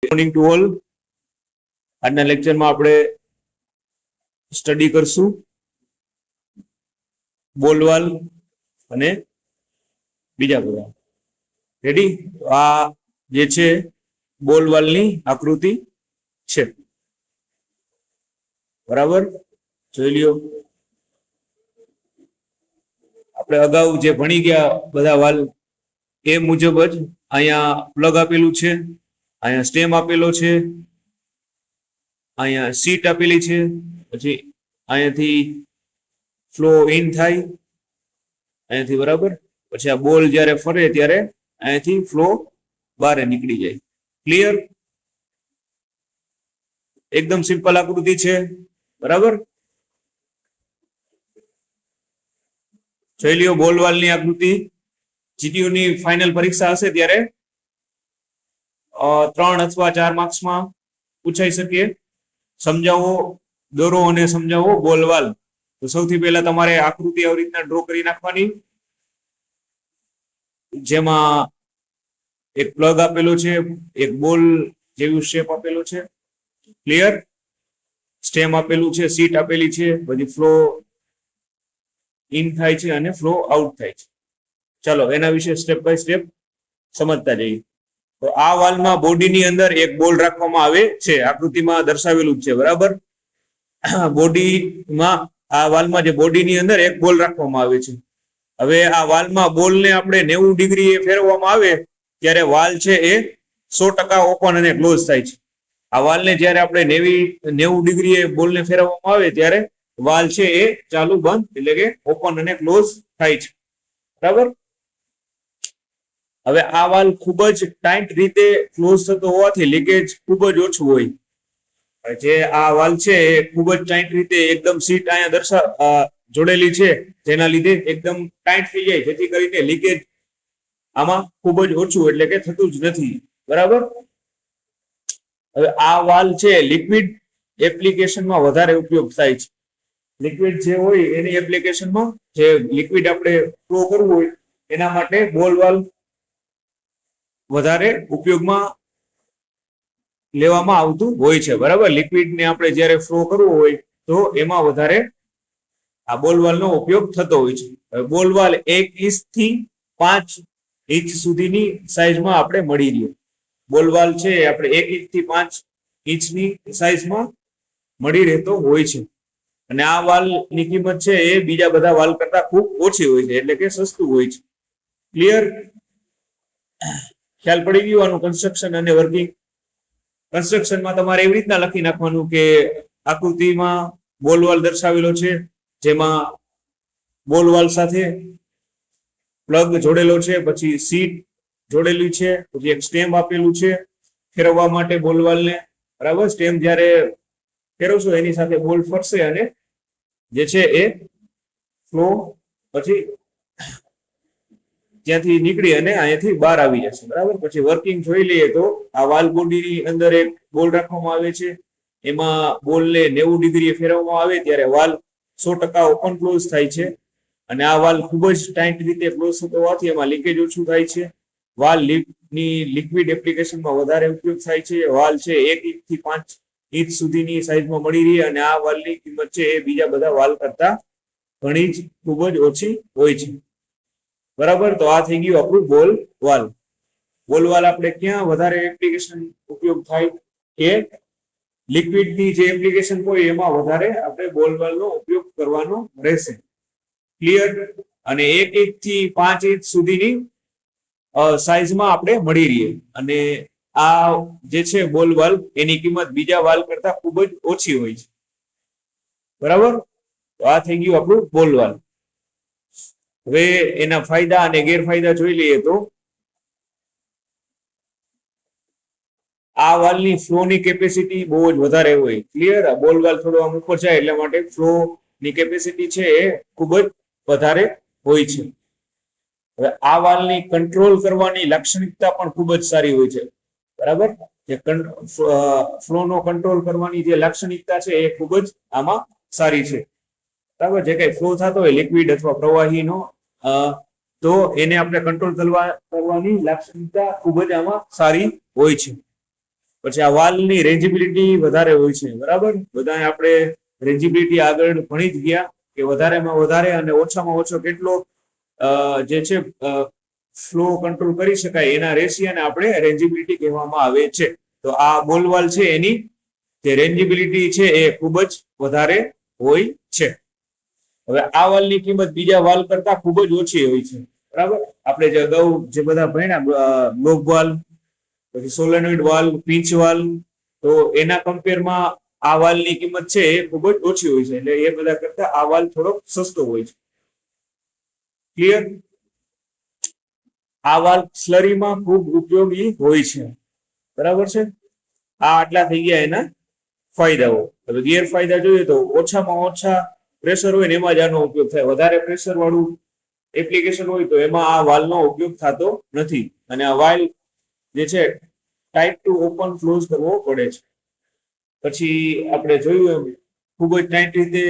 Morning to all. આજના લેક્ચરમાં આપણે સ્ટડી કરશું બોલ વાલ અને બીજા બધા. રેડી? આ જે છે બોલ વાલની આકૃતિ છે, બરાબર? જોઈ લ્યો. આપણે અગાઉ જે ભણી ગયા બધા વાલ એ મુજબ જ અહીંયા પ્લગ આપેલું છે, અહીંયા સ્ટેમ આપેલો છે, અહીંયા સીટ આપેલી છે, પછી અહીંયાથી ફ્લો ઇન થાય અહીંયાથી, બરાબર? પછી આ બોલ જ્યારે ફરે ત્યારે અહીંયાથી ફ્લો બહાર નીકળી જાય. ક્લિયર? એકદમ સિમ્પલ આકૃતિ છે, બરાબર? જોઈ લ્યો બોલ વાલની આકૃતિ. જીટીયુ ની ફાઇનલ પરીક્ષા હશે ત્યારે 3 અથવા 4 માર્ક્સમાં પૂછાઈ શકે. સમજાવો, દોરો અને સમજાવો બોલ વાલ. તો સૌથી પહેલા તમારે આકૃતિ આવી રીતના ડ્રો કરી નાખવાની, જેમાં એક પ્લગ આપેલો છે, એક બોલ જેવું શેપ આપેલો છે. ક્લિયર? સ્ટેમ આપેલું છે, સીટ આપેલી છે, બધી ફ્લો ઇન થાય છે અને ફ્લો આઉટ થાય છે. ચાલો એના વિશે સ્ટેપ બાય સ્ટેપ સમજતા જઈએ. તો આ વાલમાં બોડીની અંદર એક બોલ રાખવામાં આવે છે, આકૃતિમાં દર્શાવેલું છે, બરાબર? બોડીમાં આ વાલમાં જે બોડીની અંદર એક બોલ રાખવામાં આવે છે. હવે આ વાલમાં બોલને આપણે 90 ડિગ્રી ફેરવવામાં આવે ત્યારે વાલ છે એ 100% ઓપન અને ક્લોઝ થાય છે. આ વાલને જ્યારે આપણે 90 ડિગ્રી બોલને ફેરવવામાં આવે ત્યારે વાલ છે એ ચાલુ બંધ એટલે કે ઓપન અને ક્લોઝ થાય છે, બરાબર? હવે આ વાલ ખૂબ જ ટાઈટ રીતે ક્લોઝ થતો હોવાથી લીકેજ ખૂબ જ ઓછું હોય. જે આ વાલ છે એ ખૂબ જ ટાઈટ રીતે એકદમ સીટ અહીંયા જોડેલી છે, જેના લીધે એકદમ ટાઈટ થઈ જાય, જેથી કરીને લીકેજ આમાં ખૂબ જ ઓછું એટલે કે થતું જ નથી, બરાબર? હવે આ વાલ છે લિક્વિડ એપ્લિકેશનમાં વધારે ઉપયોગ થાય છે. લિક્વિડ જે હોય એની એપ્લિકેશનમાં, જે લિક્વિડ આપણે ફ્લો કરવું હોય એના માટે બોલ વાલ વધારે ઉપયોગમાં લેવામાં આવતું હોય છે, બરાબર? લિક્વિડને આપણે જ્યારે ફ્લો કરવું હોય તો એમાં વધારે આ બોલ વાલનો ઉપયોગ થતો હોય છે. બોલ વાલ 1 ઇંચથી 5 ઇંચ સુધીની સાઈઝમાં આપણે મળી રહે. બોલ વાલ છે આપણે 1 ઇંચથી 5 ઇંચની સાઈઝમાં મળી રહેતો હોય છે. અને આ વાલની કિંમત છે એ બીજા બધા વાલ કરતા ખૂબ ઓછી હોય છે, એટલે કે સસ્તું હોય છે. ક્લિયર? ખ્યાલ પડી ગયો આનું કન્સ્ટ્રક્શન અને વર્કિંગ? કન્સ્ટ્રક્શનમાં તમારે એવી રીતના લખી નાખવાનું કે આકૃતિમાં બોલ વાલ દર્શાવેલો છે, જેમાં બોલ વાલ સાથે પ્લગ જોડેલો છે, પછી સીટ જોડેલી છે, પછી એક સ્ટેમ આપેલું છે ફેરવવા માટે બોલ વાલને, બરાબર? સ્ટેમ જ્યારે ફેરવશો એની સાથે બોલ ફરશે અને જે છે એ ફ્લો પછી ત્યાંથી નીકળી અને અહીંયાથી બહાર આવી જશે, બરાબર? પછી વર્કિંગ જોઈ લઈએ તો આ વાલ બોડીની અંદર એક બોલ રાખવામાં આવે છે, એમાં બોલને 90 ડિગ્રી ફેરવવામાં આવે ત્યારે વાલ 100% ઓપન ક્લોઝ થાય છે. અને આ વાલ ખૂબ જ ટાઈટ રીતે ક્લોઝ થતો હોવાથી એમાં લીકેજ ઓછું થાય છે. વાલ ની લિક્વિડ એપ્લિકેશનમાં વધારે ઉપયોગ થાય છે. વાલ છે 1 ઇંચથી 5 ઇંચ સુધીની સાઈઝમાં મળી રહી અને આ વાલની કિંમત છે એ બીજા બધા વાલ કરતા ઘણી જ ખૂબ જ ઓછી હોય છે, બરાબર? તો આ થઈ ગયું આપણું બોલ વાલ. બોલ વાલ આપણે ક્યાં વધારે એપ્લિકેશન ઉપયોગ થાય કે લિક્વિડની જે એપ્લિકેશન હોય એમાં વધારે આપણે બોલ વાલનો ઉપયોગ કરવાનો રહેશે. ક્લિયર? અને 1 ઇંચથી 5 ઇંચ સુધીની સાઈઝમાં આપણે મળી રહીએ અને આ જે છે બોલ વાલ એની કિંમત બીજા વાલ કરતા ખૂબ જ ઓછી હોય છે, બરાબર? તો આ થઈ ગયું આપણું બોલ વાલ. હવે એના ફાયદા અને ગેરફાયદા જોઈ લઈએ તો આ વાલની ફ્લોની કેપેસિટી બહુ જ વધારે હોય. ક્લિયર? બોલ વાલ થોડો આમ ઉપર જાય એટલા માટે ફ્લોની કેપેસિટી છે એ ખૂબ જ વધારે હોય છે. હવે આ વાલની કંટ્રોલ કરવાની લાક્ષણિકતા પણ ખૂબ જ સારી હોય છે, બરાબર? જે ફ્લોનો કંટ્રોલ કરવાની જે લાક્ષણિકતા છે એ ખૂબ જ આમાં સારી છે, બરાબર? જે કઈ ફ્લો થતો હોય લિક્વિડ અથવા પ્રવાહીનો તો એને આપણે કંટ્રોલ કરવાની લાક્ષણિકતા ખૂબ જ આમાં સારી હોય છે. પછી આ વાલની રેન્જિબિલિટી વધારે હોય છે, બરાબર. બધા આપણે રેન્જિબિલિટી આગળ ભણી જ ગયા કે વધારેમાં વધારે અને ઓછામાં ઓછો કેટલો જે છે ફ્લો કંટ્રોલ કરી શકાય એના રેશિયાને આપણે રેન્જિબિલિટી કહેવામાં આવે છે. તો આ બોલ વાલ છે એની જે રેન્જિબિલિટી છે એ ખૂબ જ વધારે હોય છે. હવે આ વાલની કિંમત બીજા વાલ કરતા ખૂબ જ ઓછી હોય છે, બરાબર. આપણે જે અગાઉ જે બધા ભણ્યા ગ્લોબ વાલ, પછી સોલેનોઇડ વાલ, પીચ વાલ, તો એના કમ્પેરમાં આ વાલની કિંમત છે એ ખૂબ જ ઓછી હોય છે. એટલે એ બધા કરતા આ વાલ થોડો સસ્તો હોય છે. ક્લિયર? આ વાલ સ્લરીમાં ખૂબ ઉપયોગી હોય છે, બરાબર છે. આ આટલા થઈ ગયા એના ફાયદાઓ. હવે ગેરફાયદા જોઈએ તો ઓછામાં ઓછા પ્રેશર હોય ને એમાં જ આનો ઉપયોગ થાય. વધારે પ્રેશર વાળું એપ્લિકેશન હોય તો એમાં આ વાલનો ઉપયોગ થતો નથી. અને આ વાલ જે છે ટાઈટ ટુ ઓપન ક્લોઝ કરવો પડે છે. પછી આપણે જોયું એમ ખૂબ જ ટાઈટ રીતે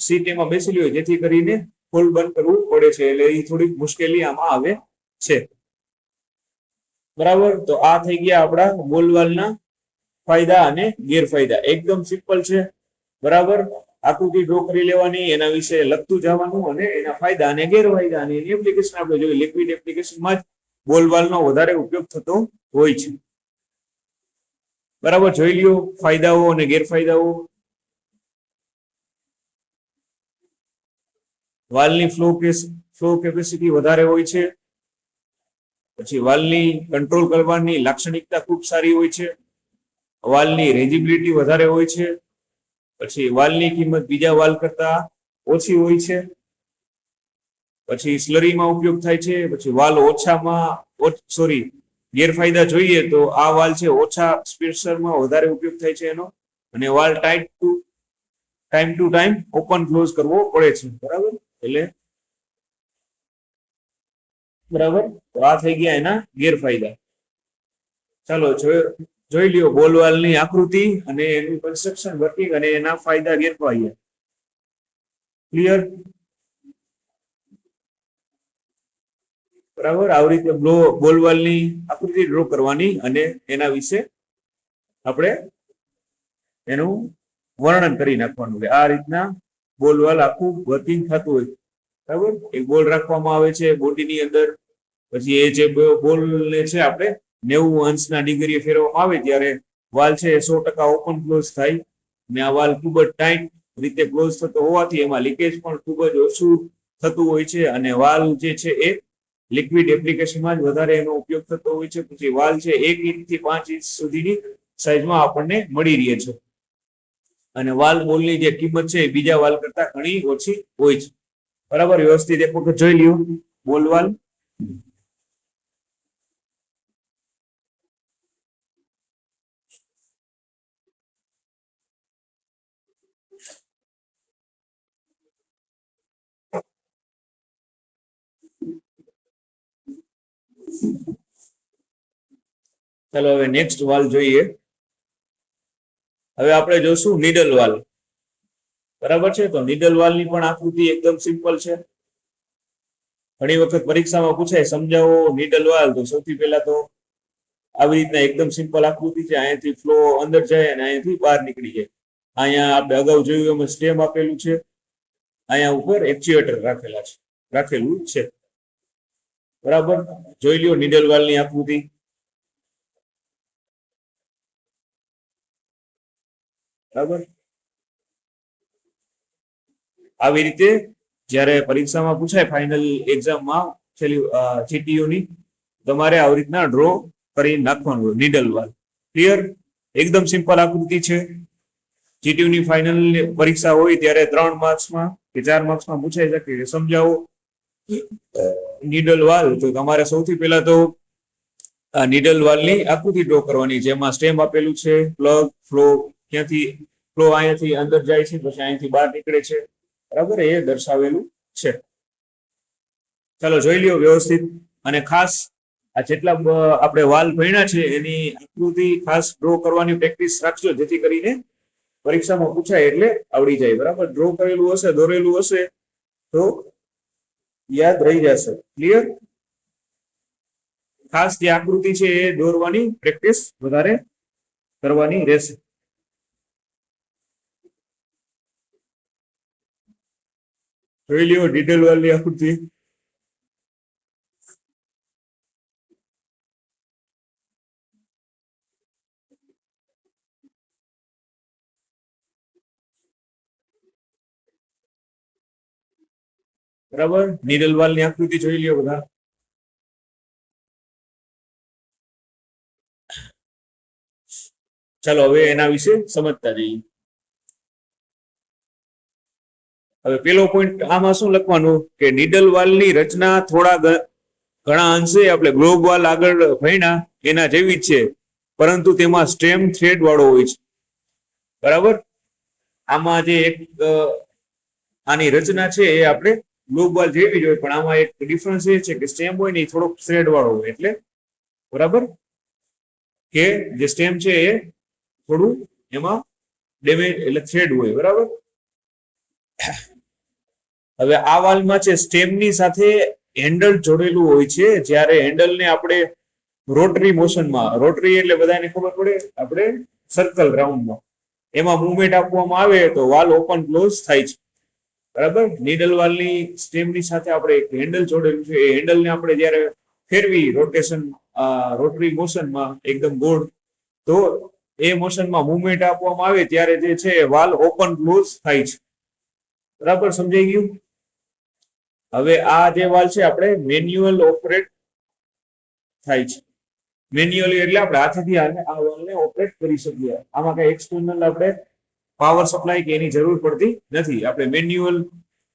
સીટ એમાં બેસેલી હોય જેથી કરીને ખોલ બંધ કરવું પડે છે. એટલે એ થોડીક મુશ્કેલી આમાં આવે છે, બરાબર. તો આ થઈ ગયા આપણા બોલ વાલના ફાયદા અને ગેરફાયદા. એકદમ સિમ્પલ છે, બરાબર. આકૃતિ ડ્રો કરી લેવાની, એના વિશે લખતું જવાનું અને એના ફાયદા અને ગેરફાયદા અને એની એપ્લિકેશન આપણે જોઈએ. લિક્વિડ એપ્લિકેશનમાં જ બોલ વાલનો વધારે ઉપયોગ થતો હોય છે, બરાબર. જોઈ લ્યો ફાયદાઓ અને ગેરફાયદાઓ. વાલની ફ્લો કેપેસિટી વધારે હોય છે. પછી વાલની કંટ્રોલ કરવાની લાક્ષણિકતા ખૂબ સારી હોય છે. વાલની રેન્જિબિલિટી વધારે હોય છે. પછી વાલની કિંમત બીજા વાલ કરતા ઓછી હોય છે. પછી સ્લરીમાં ઉપયોગ થાય છે. પછી વાલ ગેરફાયદા જોઈએ તો આ વાલ છે ઓછા સ્પેસરમાં વધારે ઉપયોગ થાય છે એનો, અને valve time to time open close કરવો પડે છે, બરાબર. એટલે બરાબર. તો આ થઈ ગયા એના ગેરફાયદા. ચાલો જોઈ લ્યો બોલ વાલની આકૃતિ અને એનું કન્સ્ટ્રક્શન વર્કિંગ અને એના ફાયદા ગેરફાયદા. ક્લિયર? બરાબર. આવી રીતે બોલ વાલની આકૃતિ ડ્રો કરવાની અને એના વિશે આપણે એનું વર્ણન કરી નાખવાનું કે આ રીતના બોલ વાલ આખું વર્કિંગ થતું હોય, બરાબર. એક બોલ રાખવામાં આવે છે બોડીની અંદર. પછી એ જે બોલને છે આપણે 90 અંશના ડિગ્રીએ ફેરવવામાં આવે ત્યારે વાલ છે 100% ઓપન ક્લોઝ થાય. અને આ વાલ ખૂબ જ ટાઈટ રીતે ક્લોઝ થતો હોવાથી એમાં લીકેજ પણ ખૂબ જ ઓછું થતું હોય છે. અને વાલ જે છે એ લિક્વિડ એપ્લિકેશનમાં જ વધારે એનો ઉપયોગ થતો હોય છે. પછી વાલ છે 1 ઇંચથી 5 ઇંચ સુધીની સાઈઝમાં આપણને મળી રહે છે. અને વાલ બોલની જે કિંમત છે એ બીજા વાલ કરતા ઘણી ઓછી હોય છે, બરાબર. વ્યવસ્થિત એક વખત જોઈ લ્યો બોલ વાલ. ચાલો હવે નેક્સ્ટ વાલ જોઈએ. હવે આપણે જોશું નીડલ વાલ, બરાબર છે. તો નીડલ વાલની પણ આકૃતિ એકદમ સિમ્પલ છે. ઘણી વખત પરીક્ષામાં પૂછાય સમજાવો નીડલ વાલ. તો સૌથી પહેલા તો આવી રીતના એકદમ સિમ્પલ આકૃતિ છે. અહીંયાથી ફ્લો અંદર જાય અને અહીંયાથી બહાર નીકળી જાય. અહીંયા આપણે અગાઉ જોયું એમ સ્ટેમ આપેલું છે. અહીંયા ઉપર એક્ચ્યુએટર રાખેલું છે, બરાબર. જોઈ લ્યો નીડલ વાલની આકૃતિ. બરાબર. આવી રીતે જ્યારે પરીક્ષામાં પૂછાય ફાઇનલ એક્ઝામમાં GTU ની, તમારે આવી રીતના ડ્રો કરી નાખવાનું હોય નીડલ વાલ. ક્લિયર? એકદમ સિમ્પલ આકૃતિ છે. GTU ની ફાઇનલ પરીક્ષા હોય ત્યારે 3 માર્ક્સમાં કે 4 માર્ક્સમાં પૂછાઈ શકે કે સમજાવો નીડલ વાલ. તો તમારે સૌથી પહેલા તો આ નીડલ વાલની આકૃતિ ડ્રો કરવાની, જેમાં સ્ટેમ આપેલું છે, પ્લગ, ફ્લો, ક્યાંથી ફ્લો અહીંયાથી અંદર જાય છે પછી અહીંયાથી બહાર નીકળે છે, બરાબર. એ દર્શાવેલું છે. ચાલો જોઈ લ્યો વ્યવસ્થિત. અને ખાસ આ જેટલા આપણે વાલ ભણ્યા છે એની આકૃતિ ખાસ ડ્રો કરવાની પ્રેક્ટિસ રાખજો, જેથી કરીને પરીક્ષામાં પૂછાય એટલે આવડી જાય, બરાબર. ડ્રો કરેલું હશે, દોરેલું હશે તો યાદ રહી જશે. ક્લિયર? ખાસ જે આકૃતિ છે એ દોરવાની પ્રેક્ટિસ વધારે કરવાની રહેશે. જોઈ લ્યો ડિટેલ વાળી આકૃતિ. બરાબર, નીડલ વાલ ની આકૃતિ જોઈ લ્યો બધા. ચાલો હવે એના વિશે સમજતા જઈએ. હવે પેલો પોઈન્ટ આમાં શું લખવાનું કે નીડલ વાલની રચના થોડા ઘણા અંશે આપણે ગ્લોબ વાલ આગળ ભણ્યા એના જેવી જ છે, પરંતુ તેમાં સ્ટેમ થ્રેડ વાળો હોય છે. બરાબર, આમાં જે એક આની રચના છે એ આપણે ગ્લોબ વાલ જેવી જ હોય, પણ આમાં એક ડિફરન્સ એ છે કે સ્ટેમ હોય ને એ થોડોક થ્રેડ વાળો હોય. એટલે બરાબર કે જે સ્ટેમ છે એ થોડું એમાં ડેમેજ એટલે થ્રેડ હોય. બરાબર, હવે આ વાલમાં છે સ્ટેમની સાથે હેન્ડલ જોડેલું હોય છે. જ્યારે હેન્ડલને આપણે રોટરી મોશનમાં, રોટરી એટલે બધાને ખબર પડે આપણે સર્કલ રાઉન્ડમાં, એમાં મુવમેન્ટ આપવામાં આવે તો વાલ ઓપન ક્લોઝ થાય છે. બરાબર, નીડલ વાલની સ્ટેમની સાથે આપણે એક હેન્ડલ જોડેલું છે. એ હેન્ડલને આપણે જ્યારે ફેરવી રોટેશન રોટરી મોશનમાં એકદમ ગોળ, તો એ મોશનમાં મુવમેન્ટ આપવામાં આવે ત્યારે જે છે વાલ ઓપન ક્લોઝ થાય છે. બરાબર, સમજાઈ ગયું? હવે આ જે વાલ છે આપણે મેન્યુઅલ ઓપરેટ થાય છે. મેન્યુઅલી એટલે આપણે હાથેથી આ વાલને ઓપરેટ કરી શકીએ. આમાં કઈ એક્સટર્નલ આપણે પાવર સપ્લાય કે એની જરૂર પડતી નથી. આપણે મેન્યુઅલ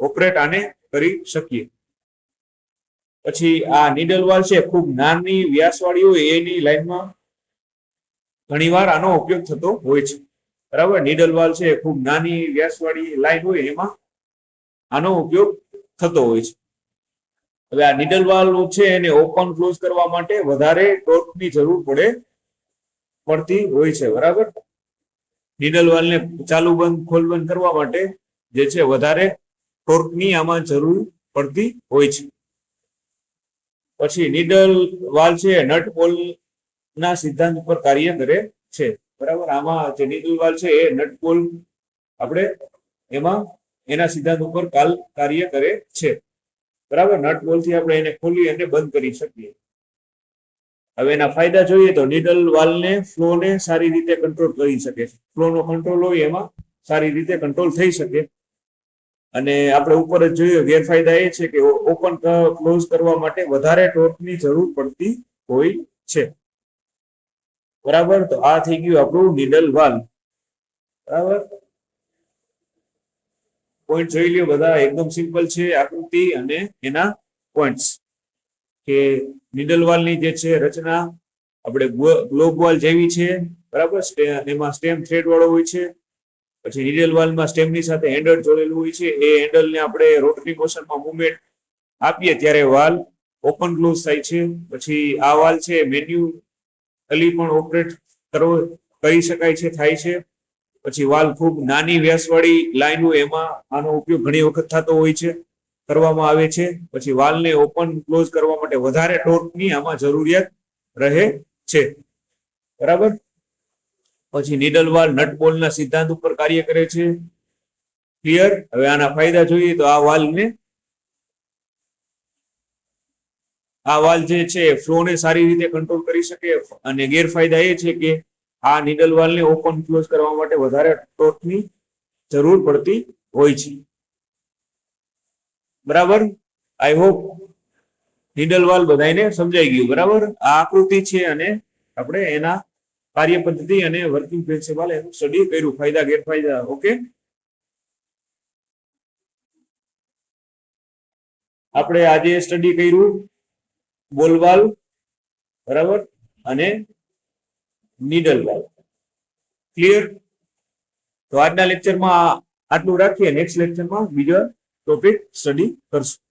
ઓપરેટ આને કરી શકીએ. પછી આ નીડલ વાલ છે ખૂબ નાની વ્યાસવાળી હોય એની લાઈનમાં ઘણીવાર આનો ઉપયોગ થતો હોય છે. બરાબર, નીડલ વાલ છે ખૂબ નાની વ્યાસવાળી લાઈન હોય એમાં આનો ઉપયોગ થતો હોય છે. હવે આ નીડલ વાલ છે એને ઓપન ક્લોઝ કરવા માટે વધારે ટોર્કની જરૂર પડતી હોય છે. બરાબર, નીડલ વાલને ચાલુ બંધ ખોલ બંધ કરવા માટે જે છે વધારે ટોર્કની આમાં જરૂર પડતી હોય છે. પછી નીડલ વાલ છે નટ બોલ ના સિદ્ધાંત ઉપર કાર્ય કરે છે. બરાબર, આમાં જે નીડલ વાલ છે એ નટ બોલ આપણે એમાં એના સિદ્ધાંત ઉપર કાર્ય કરે છે. બરાબર, નટ બોલ થી આપણે એને ખોલી અને બંધ કરી શકીએ. હવે એના ફાયદા જોઈએ તો નીડલ વાલને ફ્લોને સારી રીતે કંટ્રોલ કરી શકે છે. ફ્લોનો કંટ્રોલ હોય એમાં સારી રીતે કંટ્રોલ થઈ શકે. અને આપણે ઉપર જ જોયું ગેરફાયદા એ છે કે ઓપન ક્લોઝ કરવા માટે વધારે ટોર્કની જરૂર પડતી હોય છે. બરાબર, તો આ થઈ ગયું આપણું નીડલ વાલ. બરાબર, પોઈન્ટ જોઈ લ્યો બધા, એકદમ સિમ્પલ છે આકૃતિ અને એના પોઈન્ટ્સ. કે નીડલ વાલની જે છે રચના આપણે ગ્લોબ વાલ જેવી છે. બરાબર, એમાં સ્ટેમ થ્રેડ વાળો હોય છે. પછી નીડલ વાલમાં સ્ટેમની સાથે હેન્ડલ જોડેલું હોય છે. એ હેન્ડલને આપણે રોટરી મોશનમાં મુવમેન્ટ આપીએ ત્યારે વાલ ઓપન ક્લોઝ થાય છે. પછી આ વાલ છે મેન્યુઅલી પણ ઓપરેટ કરી શકાય છે, થાય છે. પછી વાલ ખૂબ નાની વ્યાસવાળી લાઈન હોય એમાં આનો ઉપયોગ ઘણી વખત થતો હોય છે, કરવામાં આવે છે. પછી વાલને ઓપન ક્લોઝ કરવા માટે વધારે ટોર્કની આમાં જરૂરિયાત રહે છે. બરાબર, પછી નીડલ વાલ નટ બોલ્ટના સિદ્ધાંત ઉપર કાર્ય કરે છે. ક્લિયર? હવે આના ફાયદા જોઈએ તો આ વાલ જે છે ફ્લોને સારી રીતે કંટ્રોલ કરી શકે. અને ગેરફાયદા એ છે કે આ નીડલ વાલને ઓપન ક્લોઝ કરવા માટે વધારે ટોર્કની જરૂર પડતી હોય છે. બરાબર, આઈ હોપ નીડલ વાલ બધાને સમજાઈ ગયું. બરાબર, આ આકૃતિ છે અને આપણે એના કાર્ય પદ્ધતિ અને વર્કિંગ પ્રિન્સિપલ એનું સ્ટડી કર્યું, ફાયદા ગેરફાયદા. ઓકે, આપણે આજે સ્ટડી કર્યું બોલ વાલ, બરાબર, અને નીડલ વાલ. ક્લિયર? તો આજના લેક્ચરમાં આટલું રાખીએ. નેક્સ્ટ લેક્ચરમાં બીજા ટોપિક સ્ટડી કરશું.